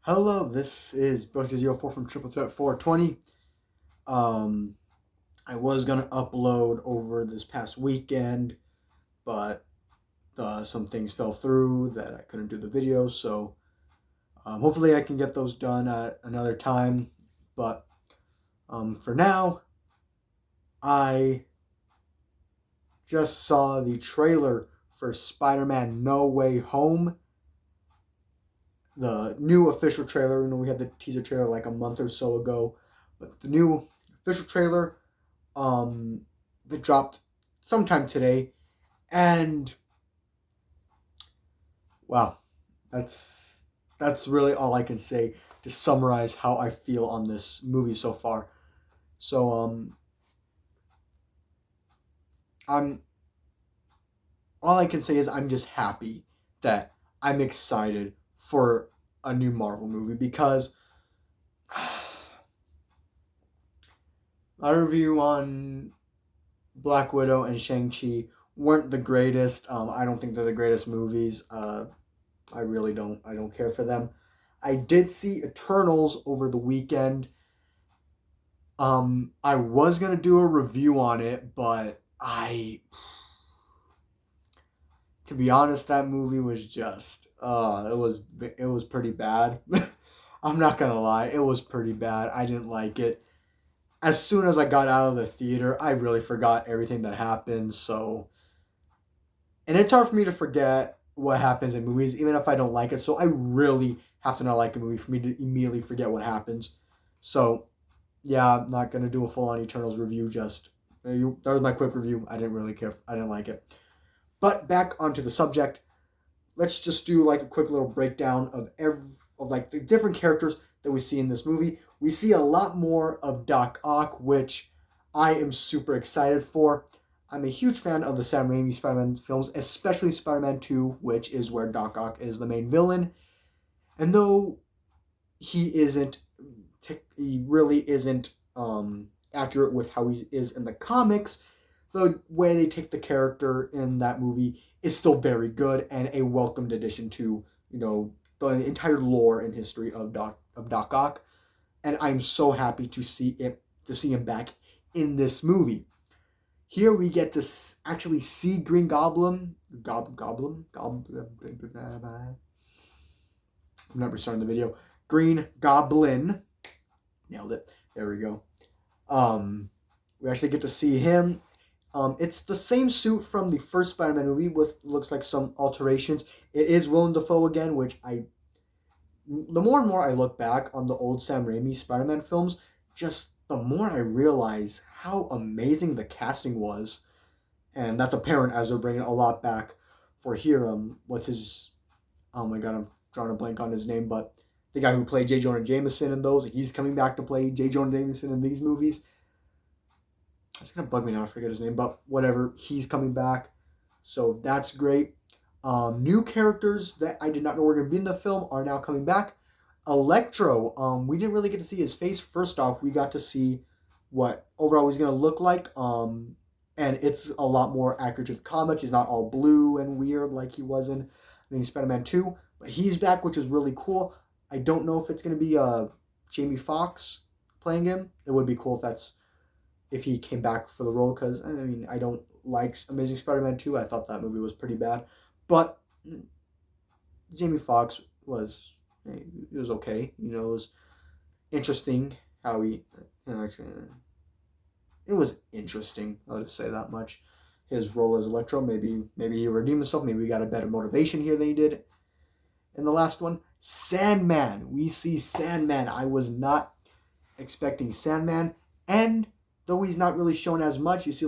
Hello, this is Brook04 from Triple Threat 420. Um, I was gonna upload over this past weekend, but some things fell through that I couldn't do the videos. So hopefully I can get those done at another time. But for now, I just saw the trailer for Spider-Man: No Way Home, the new official trailer. We had the teaser trailer like a month or so ago, but the new official trailer um, that dropped sometime today, and wow, that's that's really all I can say to summarize how I feel on this movie so far. So I'm all I can say is I'm just happy that I'm excited for a new Marvel movie because my review on Black Widow and Shang-Chi weren't the greatest. I don't think they're the greatest movies. I really don't. I don't care for them. I did see Eternals over the weekend. I was gonna do a review on it, but to be honest, that movie was just, it was pretty bad. I'm not gonna lie, it was pretty bad. I didn't like it. As soon as I got out of the theater, I really forgot everything that happened. So, and it's hard for me to forget what happens in movies, even if I don't like it. So I really have to not like a movie for me to immediately forget what happens. So yeah, I'm not gonna do a full on Eternals review. Just that was my quick review. I didn't really care. I didn't like it. But back onto the subject. Let's just do like a quick little breakdown of like the different characters that we see in this movie. We see a lot more of Doc Ock, which I am super excited for. I'm a huge fan of the Sam Raimi Spider-Man films, especially Spider-Man 2, which is where Doc Ock is the main villain. And though he isn't he really isn't accurate with how he is in the comics, the way they take the character in that movie is still very good and a welcomed addition to the entire lore and history of Doc Ock. And I'm so happy to see him back in this movie. Here we get to actually see Green Goblin. I'm not restarting the video. Green Goblin. Nailed it. There we go. We actually get to see him. It's the same suit from the first Spider-Man movie with looks like some alterations. It is Willem Dafoe again, which the more and more I look back on the old Sam Raimi Spider-Man films, just the more I realize how amazing the casting was, and that's apparent as they're bringing a lot back for here. What's his? Oh my god, I'm drawing a blank on his name, but the guy who played J. Jonah Jameson in those, he's coming back to play J. Jonah Jameson in these movies. It's gonna bug me now. I forget his name, but whatever. He's coming back, so that's great. New characters that I did not know were gonna be in the film are now coming back. Electro. We didn't really get to see his face. First off, we got to see what overall he's gonna look like. And it's a lot more accurate to the comic. He's not all blue and weird like he was in Spider-Man 2, but he's back, which is really cool. I don't know if it's gonna be Jamie Foxx playing him. It would be cool if he came back for the role, because I mean I don't like Amazing Spider-Man 2. I thought that movie was pretty bad, but Jamie Foxx was okay. It was interesting how actually it was interesting. I'll just say that much. His role as Electro, maybe he redeemed himself. Maybe we got a better motivation here than he did in the last one. Sandman. We see Sandman. I was not expecting Sandman, and though he's not really shown as much, you see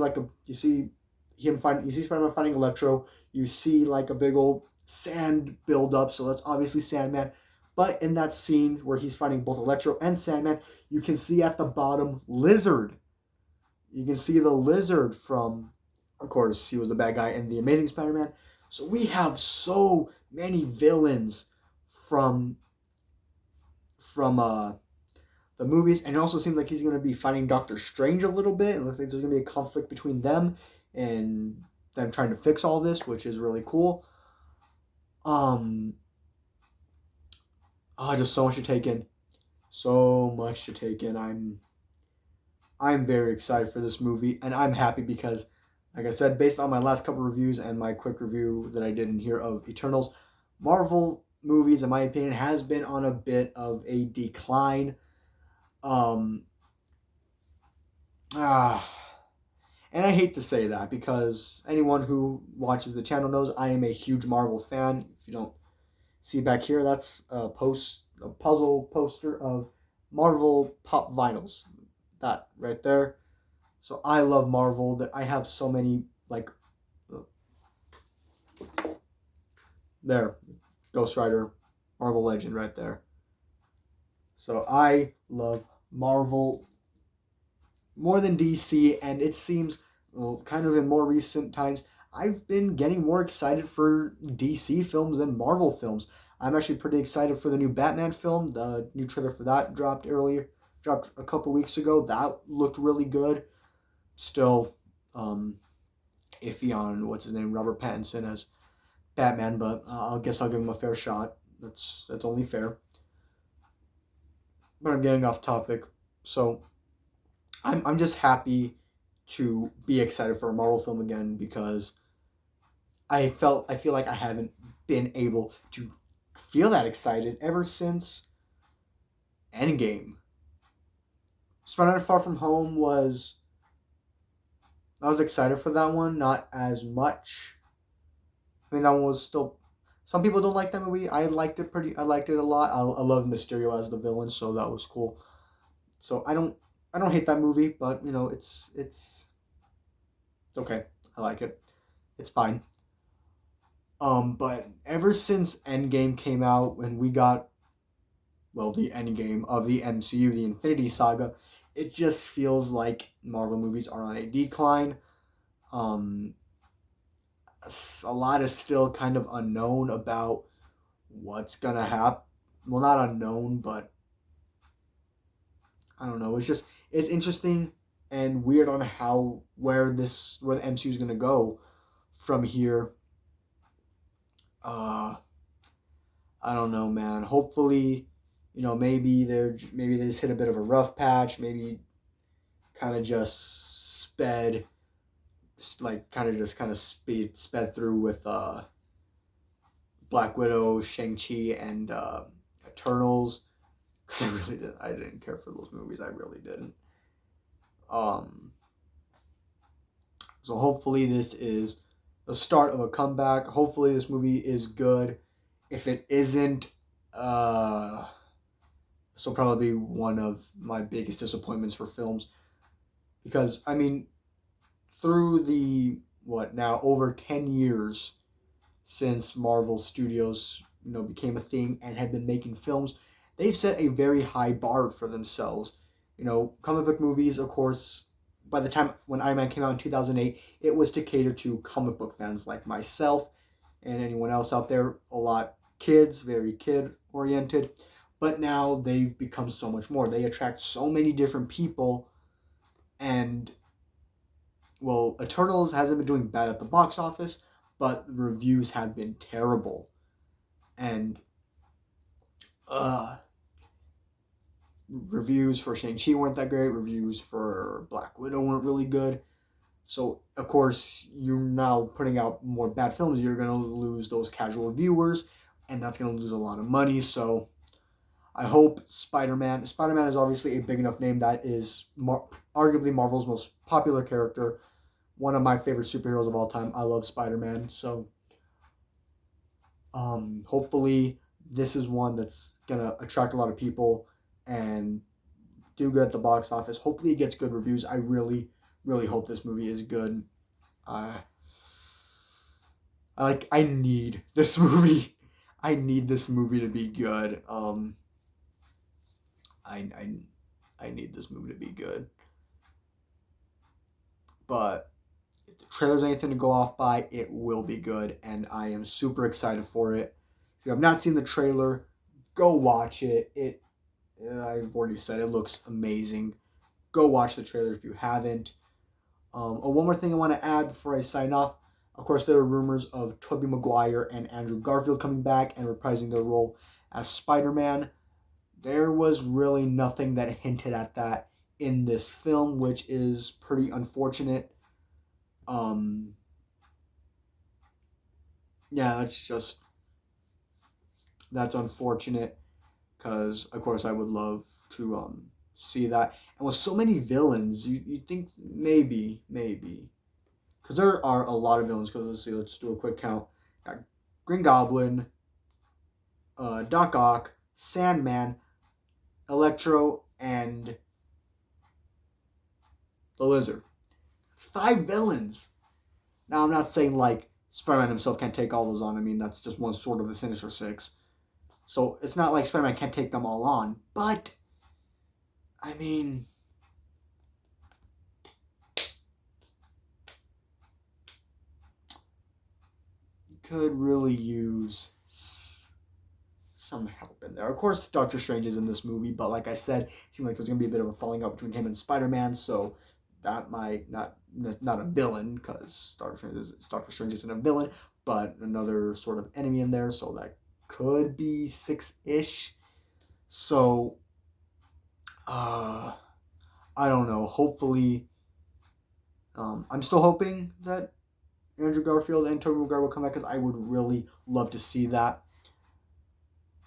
Spider-Man fighting Electro. You see like a big old sand build up, so that's obviously Sandman. But in that scene where he's fighting both Electro and Sandman, you can see at the bottom Lizard. You can see the Lizard from, of course, he was the bad guy in the Amazing Spider-Man. So we have so many villains from the movies, and it also seems like he's going to be fighting Doctor Strange a little bit. It looks like there's going to be a conflict between them and them trying to fix all this, which is really cool. just so much to take in. So much to take in. I'm very excited for this movie, and I'm happy because, like I said, based on my last couple reviews and my quick review that I did in here of Eternals, Marvel movies, in my opinion, has been on a bit of a decline. Um, ah, and I hate to say that because anyone who watches the channel knows I am a huge Marvel fan. If you don't see back here, that's a puzzle poster of Marvel pop vinyls. That right there. So I love Marvel. That I have so many like there, Ghost Rider, Marvel Legend right there. So I love Marvel more than DC, and it seems, well, kind of in more recent times, I've been getting more excited for DC films than Marvel films. I'm actually pretty excited for the new Batman film. The new trailer for that dropped a couple weeks ago. That looked really good. Still, iffy on what's his name, Robert Pattinson as Batman, but I guess I'll give him a fair shot. That's only fair. But I'm getting off topic, so I'm just happy to be excited for a Marvel film again because I feel like I haven't been able to feel that excited ever since Endgame. Spider-Man Far From Home I was excited for that one, not as much. I mean, that one was still. Some people don't like that movie. I liked it a lot. I love Mysterio as the villain, so that was cool. So I don't hate that movie, but it's okay. I like it. It's fine. But ever since Endgame came out, when we got, well, the Endgame of the MCU, the Infinity Saga, it just feels like Marvel movies are on a decline. Um, a lot is still kind of unknown about what's gonna happen. Well, not unknown, but I don't know. It's interesting and weird on where the MCU is gonna go from here. Uh, I don't know, man. Hopefully, maybe they just hit a bit of a rough patch. Maybe kind of just sped through with Black Widow, Shang-Chi, and Eternals. Because I didn't care for those movies. I really didn't. Um, so hopefully this is the start of a comeback. Hopefully this movie is good. If it isn't, this will probably be one of my biggest disappointments for films. Because, I mean, through the, over 10 years since Marvel Studios, became a thing and had been making films, they've set a very high bar for themselves. Comic book movies, of course, by the time when Iron Man came out in 2008, it was to cater to comic book fans like myself and anyone else out there, a lot kids, very kid oriented. But now they've become so much more. They attract so many different people. And, well, Eternals hasn't been doing bad at the box office, but the reviews have been terrible. And reviews for Shang-Chi weren't that great. Reviews for Black Widow weren't really good. So, of course, you're now putting out more bad films. You're going to lose those casual viewers, and that's going to lose a lot of money. So, I hope Spider-Man is obviously a big enough name that is arguably Marvel's most popular character. One of my favorite superheroes of all time. I love Spider-Man. So, hopefully this is one that's going to attract a lot of people and do good at the box office. Hopefully it gets good reviews. I really, really hope this movie is good. I need this movie. I need this movie to be good. I need this movie to be good. But if the trailer's anything to go off by, it will be good, and I am super excited for it. If you have not seen the trailer, go watch it. I've already said it looks amazing. Go watch the trailer if you haven't. One more thing I want to add before I sign off. Of course, there are rumors of Tobey Maguire and Andrew Garfield coming back and reprising their role as Spider-Man. There was really nothing that hinted at that in this film, which is pretty unfortunate. Yeah, that's unfortunate, because of course I would love to see that. And with so many villains, you think maybe because there are a lot of villains. Because let's do a quick count. Got Green Goblin, Doc Ock, Sandman, Electro, and the Lizard. It's 5 villains. Now I'm not saying like Spider-Man himself can't take all those on. I mean, that's just one sword of the Sinister Six. So it's not like Spider-Man can't take them all on. But I mean, you could really use some help in there. Of course, Doctor Strange is in this movie, but like I said, it seems like there's gonna be a bit of a falling out between him and Spider-Man, so that might not a villain, because Doctor Strange isn't a villain, but another sort of enemy in there, so that could be 6-ish. So I don't know. Hopefully, I'm still hoping that Andrew Garfield and Tobey Maguire will come back, because I would really love to see that.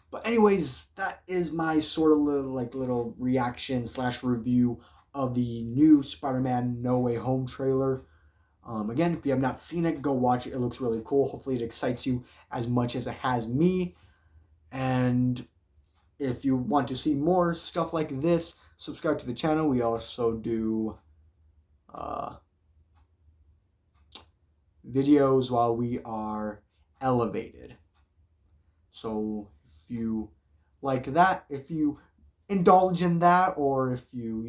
But anyways, that is my sort of little reaction / review of the new Spider-Man No Way Home trailer. Again, if you have not seen it, go watch it. It looks really cool. Hopefully it excites you as much as it has me. And if you want to see more stuff like this, subscribe to the channel. We also do videos while we are elevated. So if you like that, if you indulge in that, or if you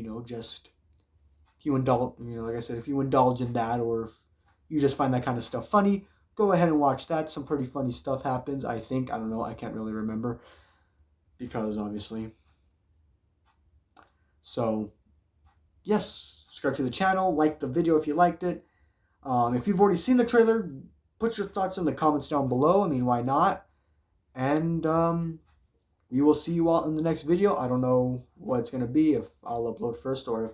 indulge, like I said, if you indulge in that, or if you just find that kind of stuff funny, go ahead and watch that. Some pretty funny stuff happens, I think. I don't know. I can't really remember, because obviously. So, yes, subscribe to the channel, like the video if you liked it. If you've already seen the trailer, put your thoughts in the comments down below. I mean, why not? And we will see you all in the next video. I don't know what it's going to be, if I'll upload first or if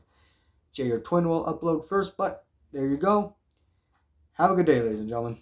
Jay or Twin will upload first, but there you go. Have a good day, ladies and gentlemen.